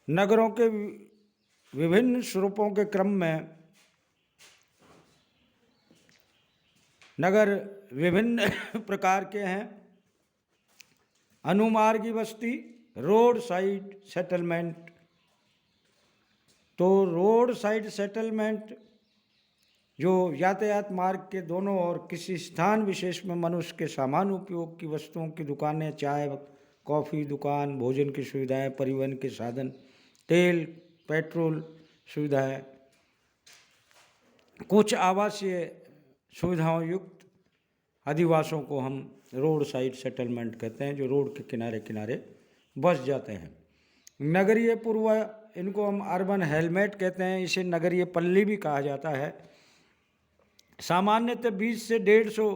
नगरों के विभिन्न स्वरूपों के क्रम में नगर विभिन्न प्रकार के हैं। अनुमार्गी बस्ती, रोड साइड सेटलमेंट। तो रोड साइड सेटलमेंट जो यातायात मार्ग के दोनों ओर किसी स्थान विशेष में मनुष्य के सामान्य उपयोग की वस्तुओं की दुकानें, चाय कॉफ़ी दुकान, भोजन की सुविधाएं, परिवहन के साधन, तेल पेट्रोल सुविधाएं, कुछ आवासीय सुविधाओं युक्त अधिवासों को हम रोड साइड सेटलमेंट कहते हैं, जो रोड के किनारे किनारे बस जाते हैं। नगरीय पूर्व, इनको हम अर्बन हेलमेट कहते हैं, इसे नगरीय पल्ली भी कहा जाता है। सामान्यतः 20 से 150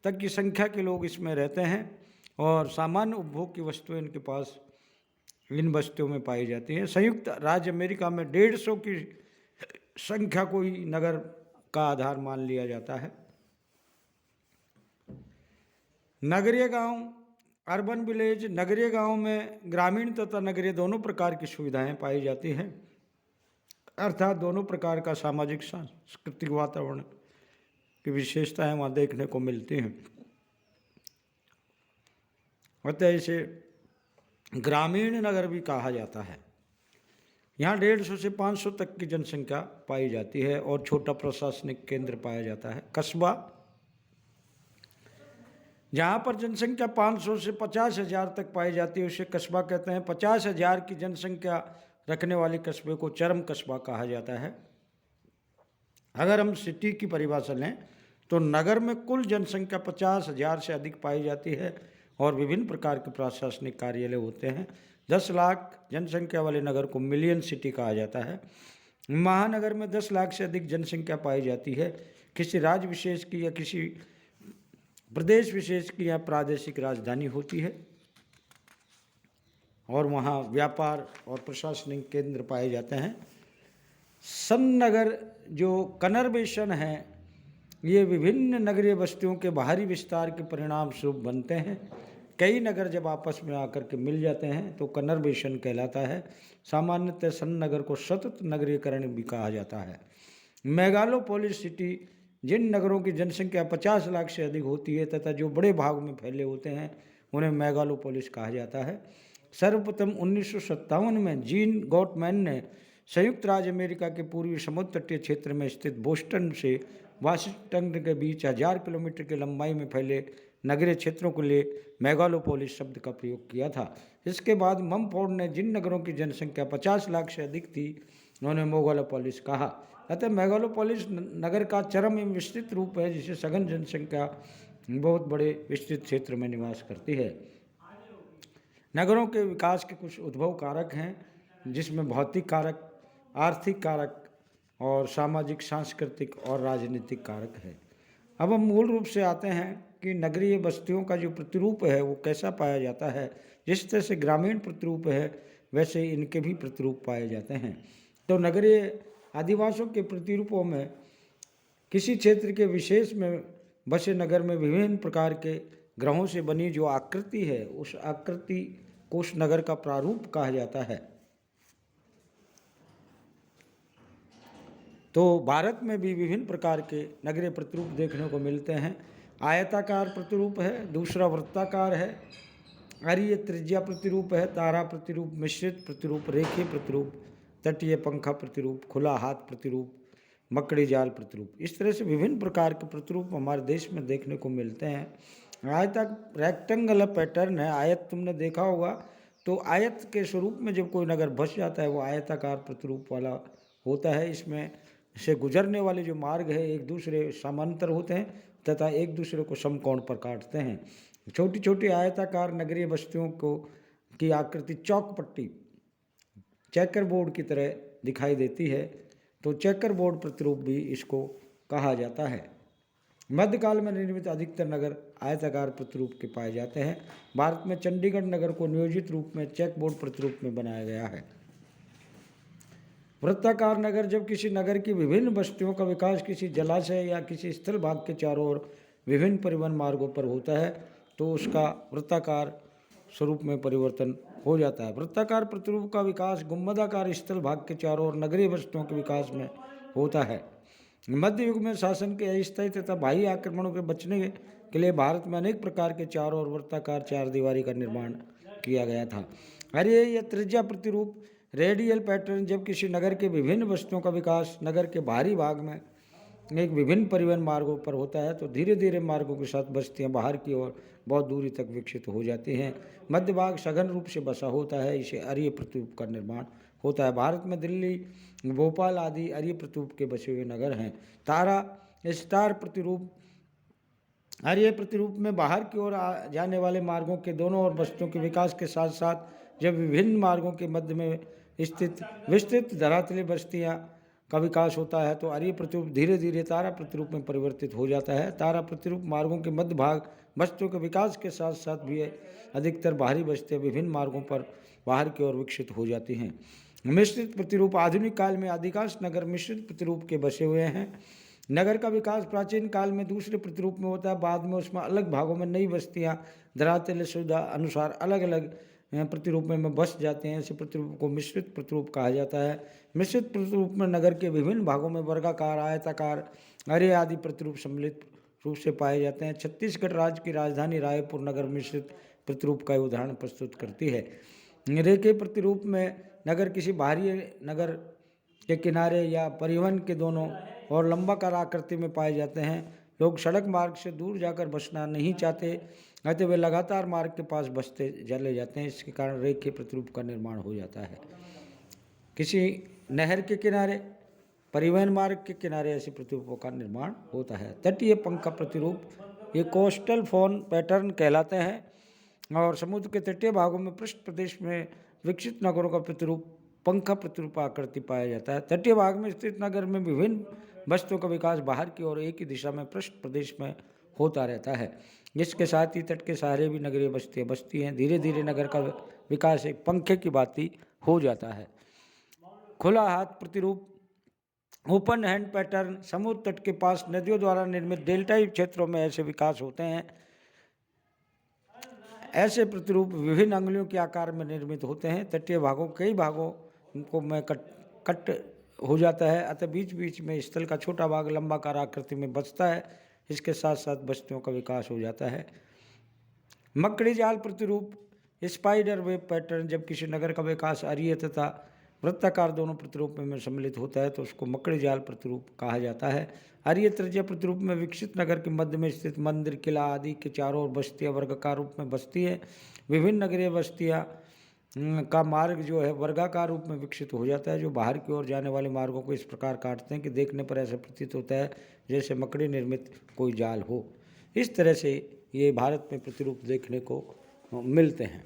तक की संख्या के लोग इसमें रहते हैं और सामान्य उपभोग की वस्तुएं इनके पास इन बस्तियों में पाई जाती हैं। संयुक्त राज्य अमेरिका में 150 की संख्या को ही नगर का आधार मान लिया जाता है। नगरीय गांव, अर्बन विलेज। नगरीय गांव में ग्रामीण तथा नगरीय दोनों प्रकार की सुविधाएं पाई जाती हैं, अर्थात दोनों प्रकार का सामाजिक सांस्कृतिक वातावरण की विशेषताएं वहाँ देखने को मिलती हैं। अतः इसे ग्रामीण नगर भी कहा जाता है। यहाँ 150 से 500 तक की जनसंख्या पाई जाती है और छोटा प्रशासनिक केंद्र पाया जाता है। कस्बा, जहाँ पर जनसंख्या 500 से 50,000 तक पाई जाती है उसे कस्बा कहते हैं। 50,000 की जनसंख्या रखने वाले कस्बे को चरम कस्बा कहा जाता है। अगर हम सिटी की परिभाषा लें तो नगर में कुल जनसंख्या 50,000 से अधिक पाई जाती है और विभिन्न प्रकार के प्रशासनिक कार्यालय होते हैं। 10 लाख जनसंख्या वाले नगर को मिलियन सिटी कहा जाता है। महानगर में 10 लाख से अधिक जनसंख्या पाई जाती है। किसी राज्य विशेष की या किसी प्रदेश विशेष की या प्रादेशिक राजधानी होती है और वहाँ व्यापार और प्रशासनिक केंद्र पाए जाते हैं। सन्नगर जो कनर्वेशन है, ये विभिन्न नगरीय बस्तियों के बाहरी विस्तार के परिणाम स्वरूप बनते हैं। कई नगर जब आपस में आकर के मिल जाते हैं तो कनर्वेशन कहलाता है। सामान्यतः सन्नगर को सतत नगरीकरण भी कहा जाता है। मेगालोपोलिस सिटी, जिन नगरों की जनसंख्या 50 लाख से अधिक होती है तथा जो बड़े भाग में फैले होते हैं उन्हें मेगालोपोलिस कहा जाता है। सर्वप्रथम 1957 में जीन गॉटमैन ने संयुक्त राज्य अमेरिका के पूर्वी समुद्र तटीय क्षेत्र में स्थित बोस्टन से वाशिंगटन के बीच 1000 किलोमीटर की लंबाई में फैले नगरीय क्षेत्रों के लिए मेगालोपोलिस शब्द का प्रयोग किया था। इसके बाद ममफोर्ड ने जिन नगरों की जनसंख्या 50 लाख से अधिक थी उन्होंने मेगालोपोलिस कहा। अतः मेगालोपोलिस नगर का चरम एवं विस्तृत रूप है जिसे सघन जनसंख्या बहुत बड़े विस्तृत क्षेत्र में निवास करती है। नगरों के विकास के कुछ उद्भव कारक हैं जिसमें भौतिक कारक, आर्थिक कारक और सामाजिक, सांस्कृतिक और राजनीतिक कारक है। अब हम मूल रूप से आते हैं कि नगरीय बस्तियों का जो प्रतिरूप है वो कैसा पाया जाता है। जिस तरह से ग्रामीण प्रतिरूप है वैसे इनके भी प्रतिरूप पाए जाते हैं। तो नगरीय आदिवासियों के प्रतिरूपों में किसी क्षेत्र के विशेष में बसे नगर में विभिन्न प्रकार के ग्रहों से बनी जो आकृति है उस आकृति को उस नगर का प्रारूप कहा जाता है। तो भारत में भी विभिन्न प्रकार के नगरीय प्रतिरूप देखने को मिलते हैं। आयताकार प्रतिरूप है, दूसरा वृत्ताकार है, अरीय त्रिज्या प्रतिरूप है, तारा प्रतिरूप, मिश्रित प्रतिरूप, रेखीय प्रतिरूप, तटीय पंखा प्रतिरूप, खुला हाथ प्रतिरूप, मकड़ी जाल प्रतिरूप। इस तरह से विभिन्न प्रकार के प्रतिरूप हमारे देश में देखने को मिलते हैं। आयतक रेक्टेंगुलर पैटर्न है, आयत तुमने देखा होगा। तो आयत के स्वरूप में जब कोई नगर बस जाता है वो आयताकार प्रतिरूप वाला होता है। इसमें से गुजरने वाले जो मार्ग है एक दूसरे समांतर होते हैं तथा एक दूसरे को समकोण पर काटते हैं। छोटी छोटी आयताकार नगरीय बस्तियों को की आकृति चौक पट्टी, चेकर बोर्ड की तरह दिखाई देती है। तो चेकर बोर्ड प्रतिरूप भी इसको कहा जाता है। मध्यकाल में निर्मित अधिकतर नगर आयताकार प्रतिरूप के पाए जाते हैं। भारत में चंडीगढ़ नगर को नियोजित रूप में चेक बोर्ड प्रतिरूप में बनाया गया है। वृत्ताकार नगर, जब किसी नगर की विभिन्न बस्तियों का विकास किसी जलाशय या किसी स्थल भाग के चारों ओर विभिन्न परिवहन मार्गों पर होता है तो उसका वृत्ताकार स्वरूप में परिवर्तन हो जाता है। वृत्ताकार प्रतिरूप का विकास गुंबदाकार स्थल भाग के चारों ओर नगरीय बस्तियों के विकास में होता है। मध्य युग में शासन के अस्थायी तथा बाह्य आक्रमणों के बचने के लिए भारत में अनेक प्रकार के चारों ओर वृत्ताकार चार दीवारी का निर्माण किया गया था। अरे यह त्रिज्या प्रतिरूप रेडियल पैटर्न जब किसी नगर के विभिन्न बस्तियों का विकास नगर के बाहरी भाग में एक विभिन्न परिवहन मार्गों पर होता है तो धीरे धीरे मार्गों के साथ बस्तियां बाहर की ओर बहुत दूरी तक विकसित हो जाती हैं। मध्य भाग सघन रूप से बसा होता है, इसे अरीय प्रतिरूप का निर्माण होता है। भारत में दिल्ली, भोपाल आदि अरीय प्रतिरूप के बसे हुए नगर हैं। तारा स्टार प्रतिरूप अरीय प्रतिरूप में बाहर की ओर जाने वाले मार्गों के दोनों ओर बस्तियों के विकास के साथ साथ जब विभिन्न मार्गों के मध्य में स्थित विस्तृत धरातली बस्तियां का विकास होता है तो अरीय प्रतिरूप धीरे धीरे तारा प्रतिरूप में परिवर्तित हो जाता है। तारा प्रतिरूप मार्गों के मध्य भाग बस्तियों के विकास के साथ साथ भी अधिकतर बाहरी बस्तियां विभिन्न मार्गों पर बाहर की ओर विकसित हो जाती हैं। मिश्रित प्रतिरूप आधुनिक काल में अधिकांश नगर मिश्रित प्रतिरूप के बसे हुए हैं। नगर का विकास प्राचीन काल में दूसरे प्रतिरूप में होता है, बाद में उसमें अलग भागों में नई बस्तियां धरातल सुविधा अनुसार अलग अलग प्रतिरूप में बस जाते हैं। ऐसे प्रतिरूप को मिश्रित प्रतिरूप कहा जाता है। मिश्रित प्रतिरूप में नगर के विभिन्न भागों में वर्गाकार, आयताकार, अरे आदि प्रतिरूप सम्मिलित रूप से पाए जाते हैं। छत्तीसगढ़ राज्य की राजधानी रायपुर नगर मिश्रित प्रतिरूप का उदाहरण प्रस्तुत करती है। रेखे प्रतिरूप में नगर किसी बाहरी नगर के किनारे या परिवहन के दोनों और लंबाकार आकृति में पाए जाते हैं। लोग सड़क मार्ग से दूर जाकर बसना नहीं चाहते, अतः वे लगातार मार्ग के पास बसते चले जाते हैं। इसके कारण रेखे प्रतिरूप का निर्माण हो जाता है। किसी नहर के किनारे, परिवहन मार्ग के किनारे ऐसे प्रतिरूपों का निर्माण होता है। तटीय पंखा प्रतिरूप ये कोस्टल फोन पैटर्न कहलाते हैं और समुद्र के तटीय भागों में पृष्ठ प्रदेश में विकसित नगरों का प्रतिरूप पंखा प्रतिरूप आकृति पाया जाता है। तटीय भाग में स्थित नगर में विभिन्न बस्तियों का विकास बाहर की ओर एक ही दिशा में पृष्ठ प्रदेश में होता रहता है। इसके साथ ही तट के सहारे भी नगरीय बस्तियां बसती हैं। धीरे धीरे नगर का विकास एक पंखे की भांति हो जाता है। खुला हाथ प्रतिरूप ओपन हैंड पैटर्न समुद्र तट के पास नदियों द्वारा निर्मित डेल्टाई क्षेत्रों में ऐसे विकास होते हैं। ऐसे प्रतिरूप विभिन्न अंगुलियों के आकार में निर्मित होते हैं। तटीय भागों कई भागों को में कट हो जाता है, अतः बीच बीच में स्थल का छोटा भाग लंबाकार आकृति में बचता है। इसके साथ साथ बस्तियों का विकास हो जाता है। मकड़ी जाल प्रतिरूप स्पाइडर वेब पैटर्न जब किसी नगर का विकास अरीय तथा वृत्ताकार दोनों प्रतिरूप में सम्मिलित होता है तो उसको मकड़ी जाल प्रतिरूप कहा जाता है। अरीय त्रिज्या प्रतिरूप में विकसित नगर के मध्य में स्थित मंदिर, किला आदि के चारों ओर बस्तियां वर्गाकार रूप में बसती है। विभिन्न नगरीय बस्तियां का मार्ग जो है वर्गाकार रूप में विकसित हो जाता है, जो बाहर की ओर जाने वाले मार्गों को इस प्रकार काटते हैं कि देखने पर ऐसा प्रतीत होता है जैसे मकड़ी निर्मित कोई जाल हो। इस तरह से ये भारत में प्रतिरूप देखने को मिलते हैं।